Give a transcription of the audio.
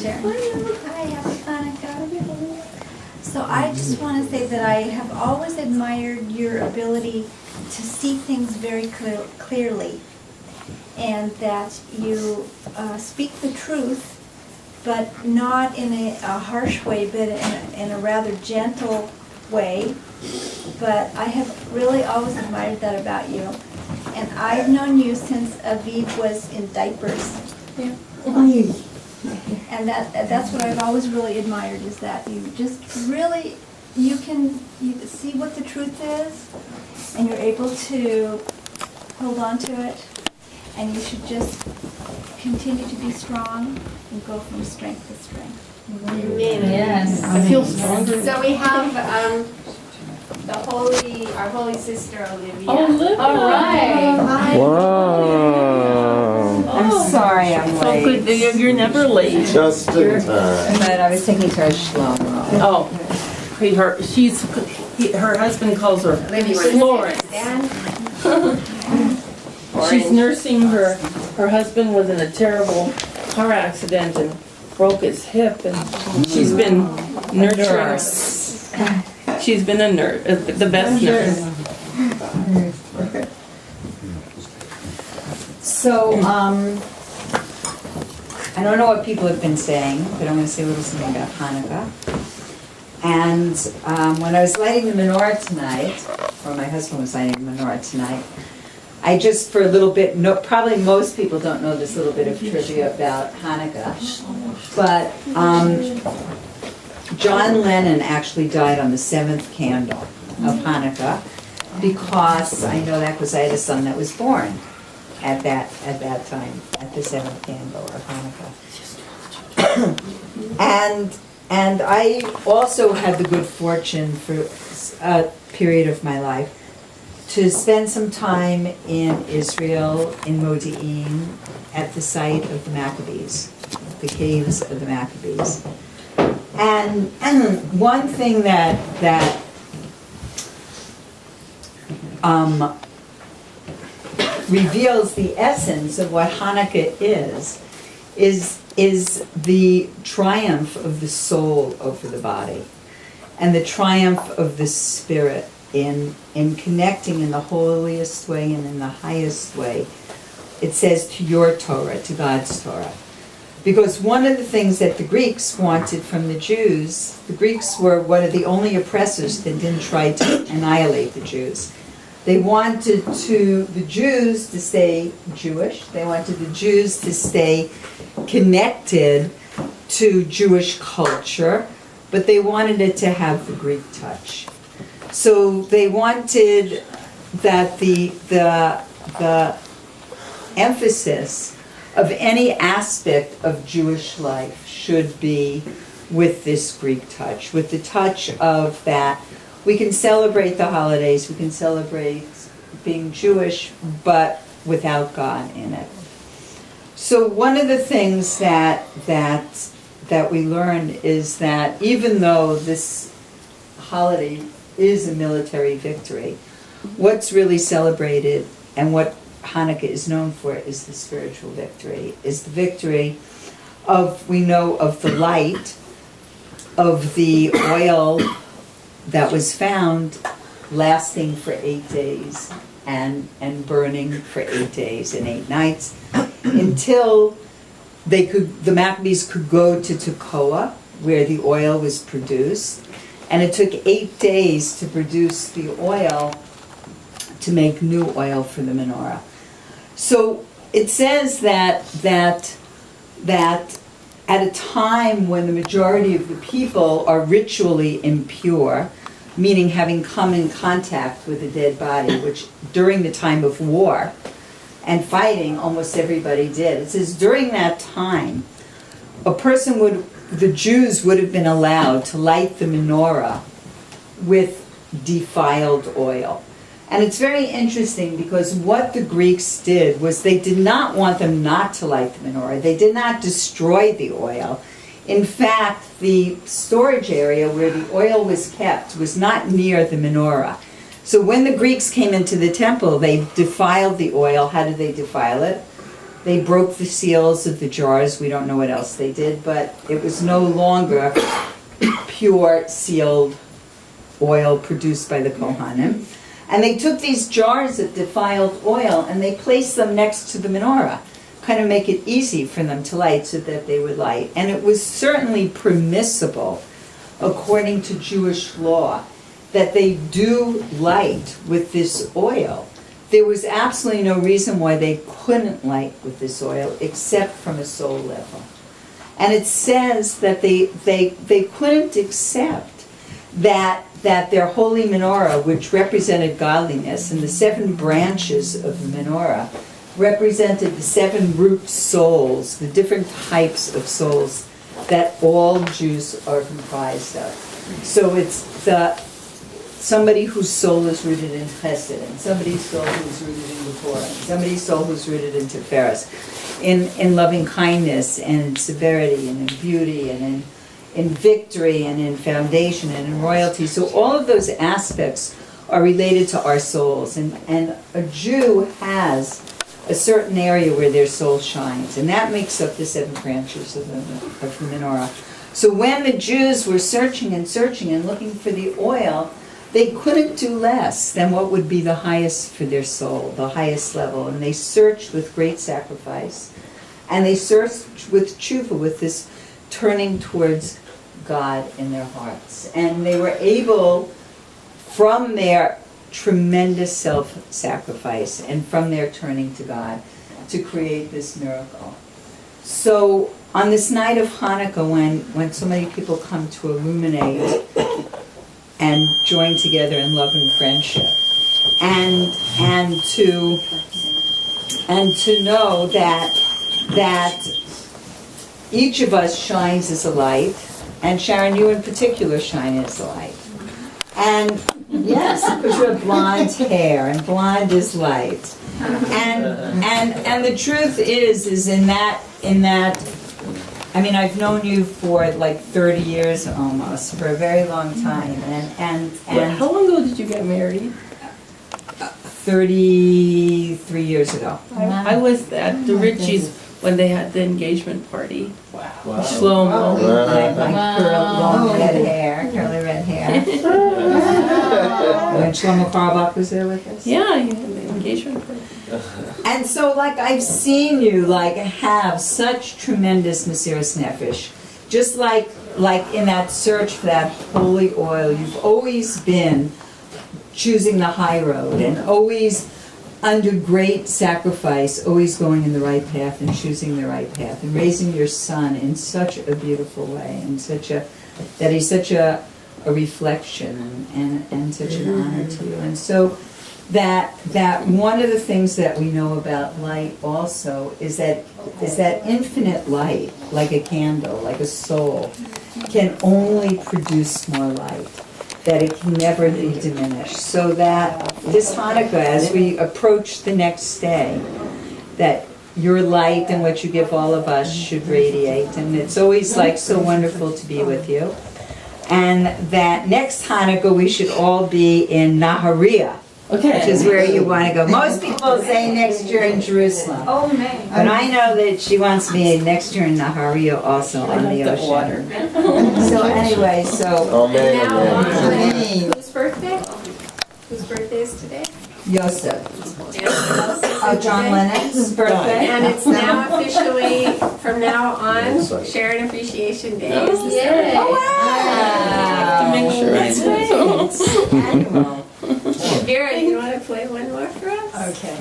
Sharon. Hi, happy Hanukkah. So I just want to say that I have always admired your ability to see things very clearly, and that you speak the truth, but not in a harsh way, but in a rather gentle way. But I have really always admired that about you. And I've known you since Aviv was in diapers. Yeah. And that's what I've always really admired, is that you just really, you see what the truth is, and you're able to hold on to it, and you should just continue to be strong and go from strength to strength. Amen. Yes. I feel stronger. So we have our holy sister Olivia. Olivia. All right. Wow. I'm sorry I'm So late. good. You're never late. Just in time. But I was taking care of Shlomo. Oh, her husband calls her Olivia, Florence. stand. She's nursing her husband was in a terrible car accident and broke his hip, and she's been nurturing. She's been a nurse, the best nurse. So, I don't know what people have been saying, but I'm going to say a little something about Hanukkah. And when I was lighting the menorah tonight, or my husband was lighting the menorah tonight, I just for a little bit, probably most people don't know this little bit of trivia about Hanukkah, but John Lennon actually died on the 7th candle of Hanukkah, because I know that because I had a son that was born at that time, at the 7th candle of Hanukkah. And I also had the good fortune for a period of my life to spend some time in Israel, in Modi'in, at the site of the Maccabees, the caves of the Maccabees. And one thing that reveals the essence of what Hanukkah is the triumph of the soul over the body, and the triumph of the spirit in connecting in the holiest way and in the highest way. It says to your Torah, to God's Torah. Because one of the things that the Greeks wanted from the Jews, the Greeks were one of the only oppressors that didn't try to annihilate the Jews. They wanted the Jews to stay Jewish. They wanted the Jews to stay connected to Jewish culture, but they wanted it to have the Greek touch. So they wanted that the emphasis of any aspect of Jewish life should be with this Greek touch, with the touch of that we can celebrate the holidays, we can celebrate being Jewish, but without God in it. So one of the things that we learn is that even though this holiday is a military victory, what's really celebrated and what Hanukkah is known for is the spiritual victory, is the victory of, we know of the light, of the oil that was found lasting for 8 days and burning for 8 days and 8 nights until the Maccabees could go to Tekoa, where the oil was produced, and it took 8 days to produce the oil to make new oil for the menorah. So it says that at a time when the majority of the people are ritually impure, meaning having come in contact with a dead body, which during the time of war and fighting, almost everybody did. It says during that time, the Jews would have been allowed to light the menorah with defiled oil. And it's very interesting because what the Greeks did was they did not want them not to light the menorah. They did not destroy the oil. In fact, the storage area where the oil was kept was not near the menorah. So when the Greeks came into the temple, they defiled the oil. How did they defile it? They broke the seals of the jars. We don't know what else they did, but it was no longer pure sealed oil produced by the Kohanim. And they took these jars of defiled oil and they placed them next to the menorah, kind of make it easy for them to light so that they would light. And it was certainly permissible, according to Jewish law, that they do light with this oil. There was absolutely no reason why they couldn't light with this oil except from a soul level. And it says that they couldn't accept that their holy menorah, which represented godliness, and the 7 branches of the menorah represented the 7 root souls, the different types of souls that all Jews are comprised of. So it's somebody whose soul is rooted in Chesed, and somebody's soul who's rooted in Gevurah, and somebody's soul who's rooted in Tiferes, in loving kindness and in severity and in beauty and in victory and in foundation and in royalty. So all of those aspects are related to our souls, and a Jew has a certain area where their soul shines, and that makes up the 7 branches of the menorah. So when the Jews were searching and looking for the oil, they couldn't do less than what would be the highest for their soul, the highest level. And they searched with great sacrifice. And they searched with tshuva, with this turning towards God in their hearts. And they were able, from their tremendous self-sacrifice and from their turning to God, to create this miracle. So on this night of Hanukkah, when so many people come to illuminate and join together in love and friendship, and to know that each of us shines as a light, and Sharon, you in particular shine as a light. And yes, because you have blonde hair, and blonde is light. And the truth is in that. I mean, I've known you for like 30 years almost, for a very long time, and How long ago did you get married? 33 years ago. I was at the Ritchies when they had the engagement party. Wow. Shlomo. My long red hair, curly red hair. When Shlomo Carlebach was there with us. Yeah, you had the engagement party. And so, like, I've seen you, like, have such tremendous Mesiras Nefesh. Just like in that search for that holy oil, you've always been choosing the high road and always under great sacrifice, always going in the right path and choosing the right path and raising your son in such a beautiful way and that he's such a reflection and such an honor to you. And so that one of the things that we know about light also is that infinite light, like a candle, like a soul, can only produce more light, that it can never be diminished. So that this Hanukkah, as we approach the next day, that your light and what you give all of us should radiate. And it's always like so wonderful to be with you. And that next Hanukkah we should all be in Nahariya, Okay. which is where you want to go. Most people say next year in Jerusalem. Oh, man. But I know that she wants me next year in Nahariya also on the the ocean. water. So anyway, so Oh man, Now oh on man. me, Whose birthday? Whose birthday is today? Yosef, Oh, John Lennon's birthday. And it's now officially, from now on, Sharon Appreciation Day. Is the Yay. Oh, start. wow. To make sure I That's do. great. Annual. Vera, you want to play one more for us? Okay.